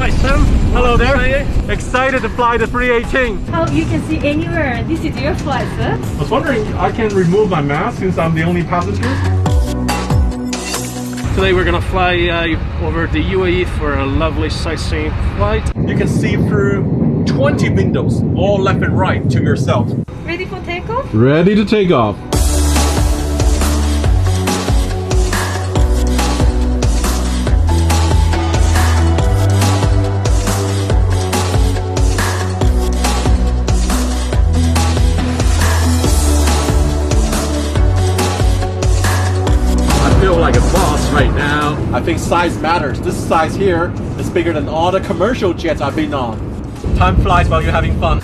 Hi Sam. Hello there. How are you? Excited to fly the 318. How you can see anywhere. This is your flight, sir. I was wondering, I can remove my mask since I'm the only passenger. Today we're gonna fly over the UAE for a lovely sightseeing flight. You can see through 20 windows, all left and right to yourself. Ready for takeoff? Ready to take off. I feel like a boss right now. I think size matters. This size here is bigger than all the commercial jets I've been on. Time flies while you're having fun.